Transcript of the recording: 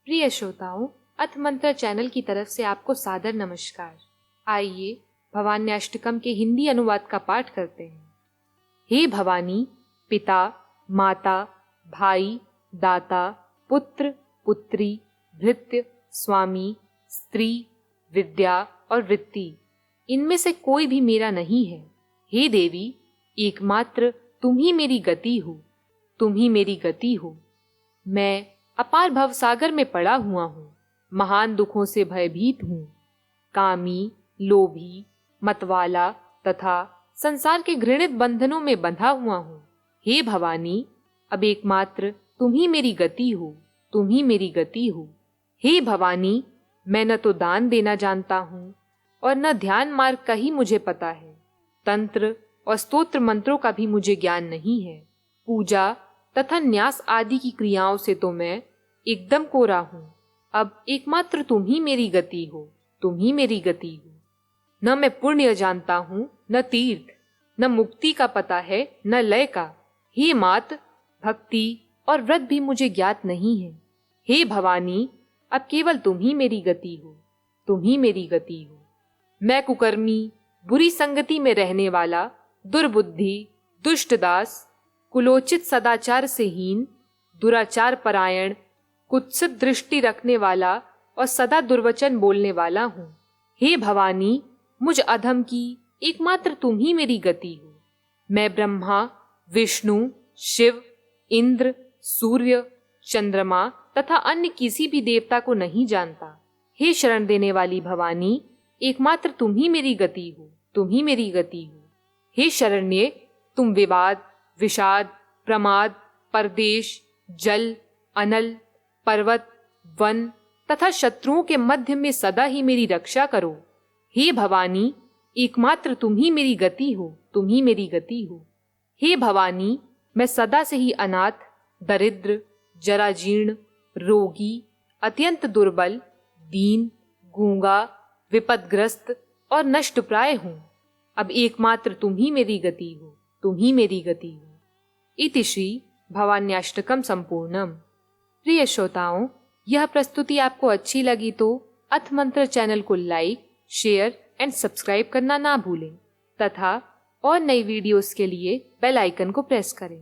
प्रिय श्रोताओं, अथ मंत्र चैनल की तरफ से आपको सादर नमस्कार। आइए भवान्याष्टकम के हिंदी अनुवाद का पाठ करते हैं। हे भवानी, पिता, माता, भाई, दाता, पुत्र, पुत्री, भृत्य, स्वामी, स्त्री, विद्या और वृत्ति, इनमें से कोई भी मेरा नहीं है। हे देवी, एकमात्र तुम ही मेरी गति हो, तुम ही मेरी गति हो। मैं अपार भवसागर में पड़ा हुआ हूँ, महान दुखों से भयभीत हूँ। कामी, लोभी, मतवाला तथा संसार के घृणित बंधनों में बंधा हुआ हूँ। हे भवानी, अब एकमात्र तुम ही मेरी गति हो, तुम ही मेरी गति हो। हे भवानी, मैं न तो दान देना जानता हूँ और न ध्यान मार्ग का ही मुझे पता है। तंत्र और स्तोत्र मंत्रों का भी मुझे ज्ञान नहीं है। पूजा तथा न्यास आदि की क्रियाओं से तो मैं एकदम कोरा हूँ। अब एकमात्र तुम ही मेरी गति हो, तुम ही मेरी गति हो। न मैं पुण्य जानता हूँ, न तीर्थ, न मुक्ति का पता है, न लय का। हे मात, भक्ति और व्रत भी मुझे ज्ञात नहीं है। हे भवानी, अब केवल तुम ही मेरी गति हो, तुम ही मेरी गति हो। मैं कुकर्मी, बुरी संगति में रहने वाला, दुर्बुद्धि, दुष्टदास, कुलोचित सदाचार से हीन, दुराचार परायण, कुत्सित दृष्टि रखने वाला और सदा दुर्वचन बोलने वाला हूँ। हे भवानी, मुझ अधम की एकमात्र तुम ही मेरी गति हो। मैं ब्रह्मा, विष्णु, शिव, इंद्र, सूर्य, चंद्रमा तथा अन्य किसी भी देवता को नहीं जानता। हे शरण देने वाली भवानी, एकमात्र तुम ही मेरी गति हो, तुम ही मेरी गति हो। हे शरण्ये, तुम विवाद, विषाद, प्रमाद, परदेश, जल, अनल, पर्वत, वन तथा शत्रुओं के मध्य में सदा ही मेरी रक्षा करो। हे भवानी, एकमात्र तुम ही मेरी गति हो, तुम ही मेरी गति हो। हे भवानी, मैं सदा से ही अनाथ, दरिद्र, जराजीर्ण, रोगी, अत्यंत दुर्बल, दीन, गूंगा, विपदग्रस्त और नष्टप्राय हूँ। अब एकमात्र तुम ही मेरी गति हो, तुम ही मेरी गति हो। इति श्री भवान्याष्टकम संपूर्णम। प्रिय श्रोताओं, यह प्रस्तुति आपको अच्छी लगी तो अथ मंत्र चैनल को लाइक, शेयर एंड सब्सक्राइब करना ना भूलें तथा और नई वीडियोस के लिए बेल आइकन को प्रेस करें।